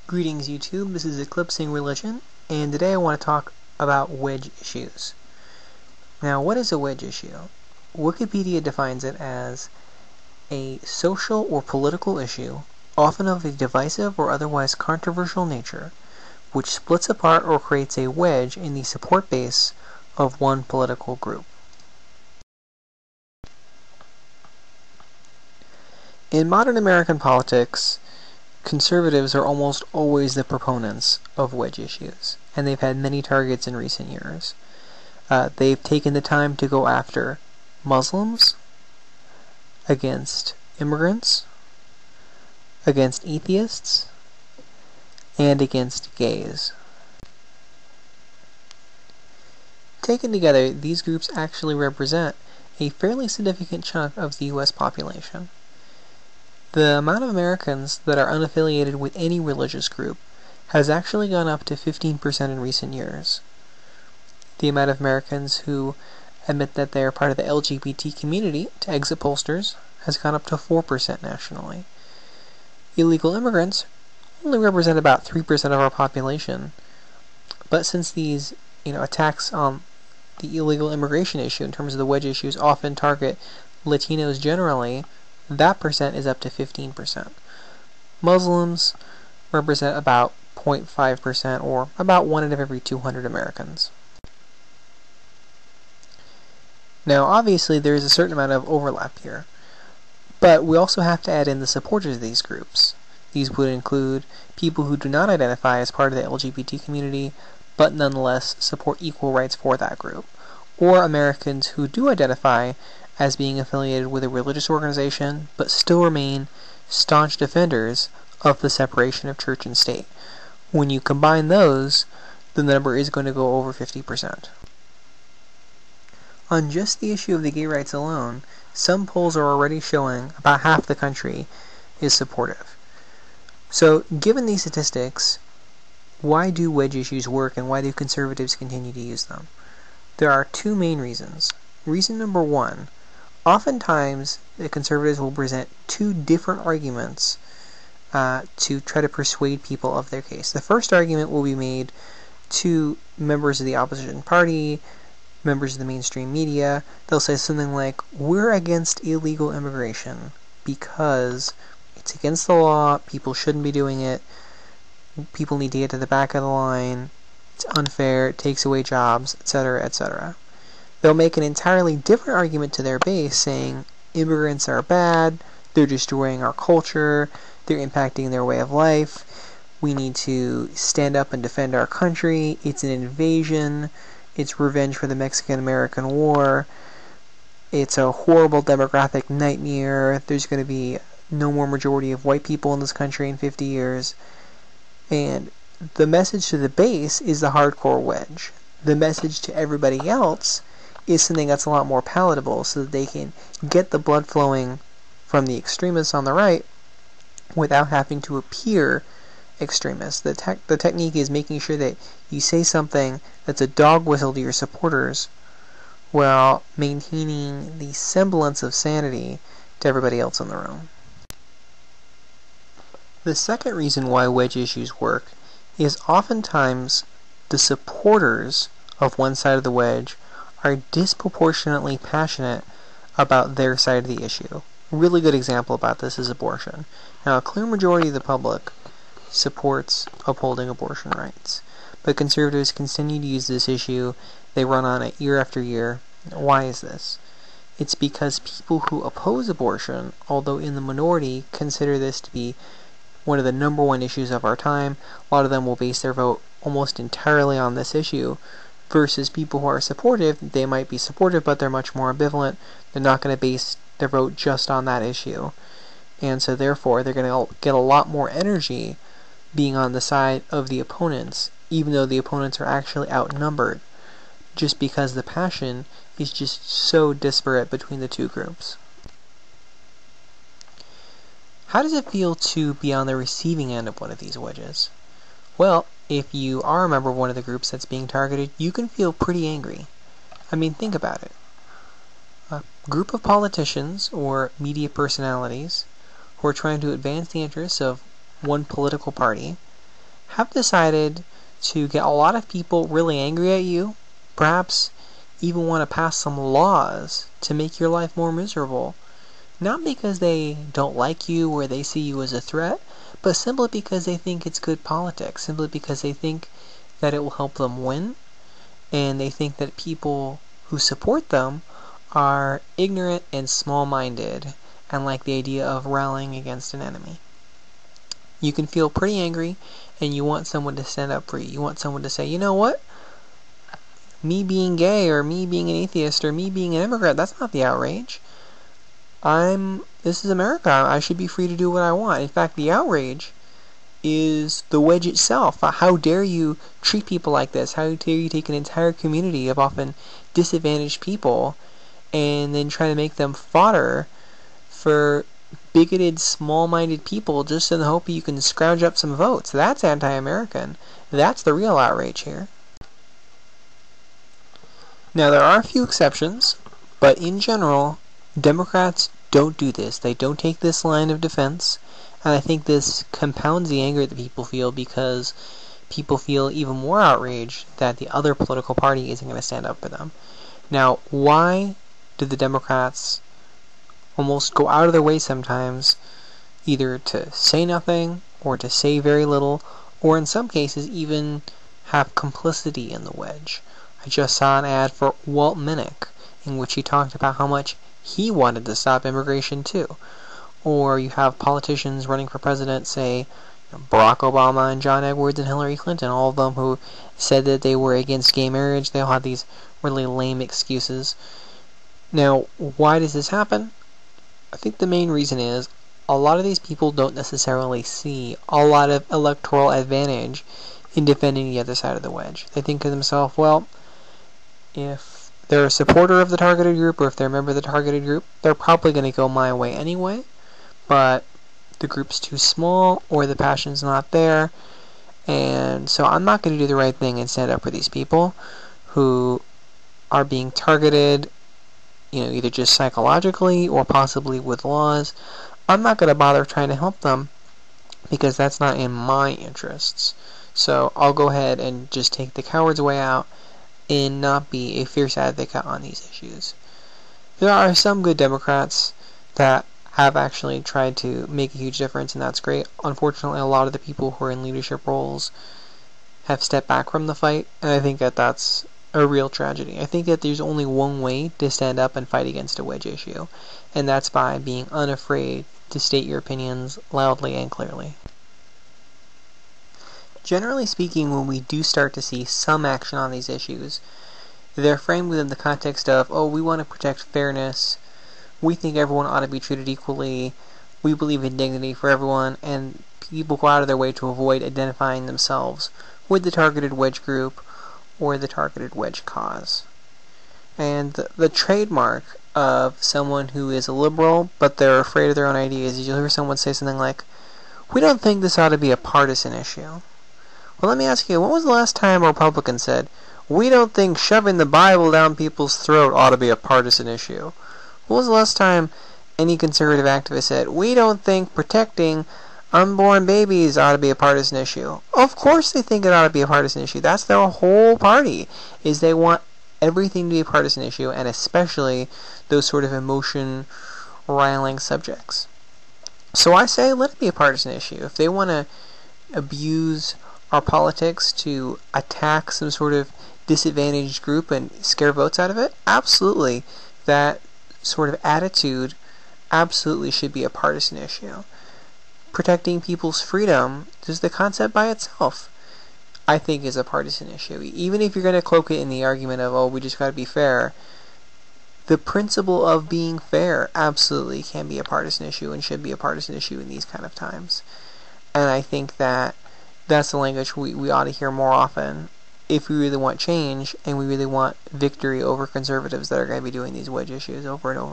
Greetings YouTube, this is Eclipsing Religion, and today I want to talk about wedge issues. Now, what is a wedge issue? Wikipedia defines it as a social or political issue, often of a divisive or otherwise controversial nature, which splits apart or creates a wedge in the support base of one political group. In modern American politics, conservatives are almost always the proponents of wedge issues, and they've had many targets in recent years. They've taken the time to go after Muslims, against immigrants, against atheists, and against gays. Taken together, these groups actually represent a fairly significant chunk of the U.S. population. The amount of Americans that are unaffiliated with any religious group has actually gone up to 15% in recent years. The amount of Americans who admit that they are part of the LGBT community to exit pollsters has gone up to 4% nationally. Illegal immigrants only represent about 3% of our population, but since these attacks on the illegal immigration issue in terms of the wedge issues often target Latinos generally, that percent is up to 15%. Muslims represent about 0.5%, or about 1 out of every 200 Americans. Now, obviously, there is a certain amount of overlap here, but we also have to add in the supporters of these groups. These would include people who do not identify as part of the LGBT community, but nonetheless support equal rights for that group, or Americans who do identify as being affiliated with a religious organization, but still remain staunch defenders of the separation of church and state. When you combine those, the number is going to go over 50%. On just the issue of the gay rights alone, some polls are already showing about half the country is supportive. So, given these statistics, why do wedge issues work and why do conservatives continue to use them? There are two main reasons. Reason number one, oftentimes the conservatives will present two different arguments to try to persuade people of their case. The first argument will be made to members of the opposition party, members of the mainstream media. They'll say something like, we're against illegal immigration because it's against the law, people shouldn't be doing it, people need to get to the back of the line, it's unfair, it takes away jobs, etc., etc. They'll make an entirely different argument to their base saying immigrants are bad, they're destroying our culture, they're impacting their way of life, we need to stand up and defend our country, it's an invasion, it's revenge for the Mexican-American War, it's a horrible demographic nightmare, there's going to be no more majority of white people in this country in 50 years. And the message to the base is the hardcore wedge. The message to everybody else is something that's a lot more palatable so that they can get the blood flowing from the extremists on the right without having to appear extremists. The technique is making sure that you say something that's a dog whistle to your supporters while maintaining the semblance of sanity to everybody else in the room. The second reason why wedge issues work is oftentimes the supporters of one side of the wedge are disproportionately passionate about their side of the issue. A really good example about this is abortion. Now, a clear majority of the public supports upholding abortion rights, but conservatives continue to use this issue. They run on it year after year. Why is this? It's because people who oppose abortion, although in the minority, consider this to be one of the number one issues of our time. A lot of them will base their vote almost entirely on this issue, versus people who are supportive. They might be supportive, but they're much more ambivalent. They're not going to base their vote just on that issue. And so therefore, they're going to get a lot more energy being on the side of the opponents, even though the opponents are actually outnumbered, just because the passion is just so disparate between the two groups. How does it feel to be on the receiving end of one of these wedges? Well, if you are a member of one of the groups that's being targeted, you can feel pretty angry. I mean, think about it. A group of politicians or media personalities who are trying to advance the interests of one political party have decided to get a lot of people really angry at you, perhaps even want to pass some laws to make your life more miserable. Not because they don't like you or they see you as a threat, but simply because they think it's good politics, simply because they think that it will help them win, and they think that people who support them are ignorant and small-minded and like the idea of rallying against an enemy. You can feel pretty angry and you want someone to stand up for you. You want someone to say, you know what? Me being gay or me being an atheist or me being an immigrant, that's not the outrage. This is America. I should be free to do what I want. In fact, the outrage is the wedge itself. How dare you treat people like this? How dare you take an entire community of often disadvantaged people and then try to make them fodder for bigoted, small-minded people just in the hope you can scrounge up some votes? That's anti-American. That's the real outrage here. Now, there are a few exceptions, but in general, Democrats don't do this. They don't take this line of defense, and I think this compounds the anger that people feel because people feel even more outraged that the other political party isn't going to stand up for them. Now, why do the Democrats almost go out of their way sometimes either to say nothing or to say very little, or in some cases even have complicity in the wedge? I just saw an ad for Walt Minnick in which he talked about how much he wanted to stop immigration too. Or you have politicians running for president, say Barack Obama and John Edwards and Hillary Clinton, all of them who said that they were against gay marriage. They all had these really lame excuses. Now, why does this happen? I think the main reason is a lot of these people don't necessarily see a lot of electoral advantage in defending the other side of the wedge. They think to themselves, well, if they're a supporter of the targeted group or if they're a member of the targeted group, they're probably going to go my way anyway, but the group's too small or the passion's not there, and so I'm not going to do the right thing and stand up for these people who are being targeted, either just psychologically or possibly with laws. I'm not going to bother trying to help them because that's not in my interests. So I'll go ahead and just take the coward's way out and not be a fierce advocate on these issues. There are some good Democrats that have actually tried to make a huge difference, and that's great. Unfortunately, a lot of the people who are in leadership roles have stepped back from the fight, and I think that that's a real tragedy. I think that there's only one way to stand up and fight against a wedge issue, and that's by being unafraid to state your opinions loudly and clearly. Generally speaking, when we do start to see some action on these issues, they're framed within the context of, we want to protect fairness, we think everyone ought to be treated equally, we believe in dignity for everyone, and people go out of their way to avoid identifying themselves with the targeted wedge group or the targeted wedge cause. And the trademark of someone who is a liberal but they're afraid of their own ideas is you'll hear someone say something like, we don't think this ought to be a partisan issue. Well, let me ask you, when was the last time a Republican said, we don't think shoving the Bible down people's throat ought to be a partisan issue? When was the last time any conservative activist said, we don't think protecting unborn babies ought to be a partisan issue? Of course they think it ought to be a partisan issue. That's their whole party, is they want everything to be a partisan issue, and especially those sort of emotion-riling subjects. So I say, let it be a partisan issue. If they want to abuse our politics to attack some sort of disadvantaged group and scare votes out of it, absolutely. That sort of attitude absolutely should be a partisan issue. Protecting people's freedom, just the concept by itself, I think is a partisan issue. Even if you're going to cloak it in the argument of, we just got to be fair, the principle of being fair absolutely can be a partisan issue and should be a partisan issue in these kind of times. And I think that that's the language we ought to hear more often if we really want change and we really want victory over conservatives that are going to be doing these wedge issues over and over.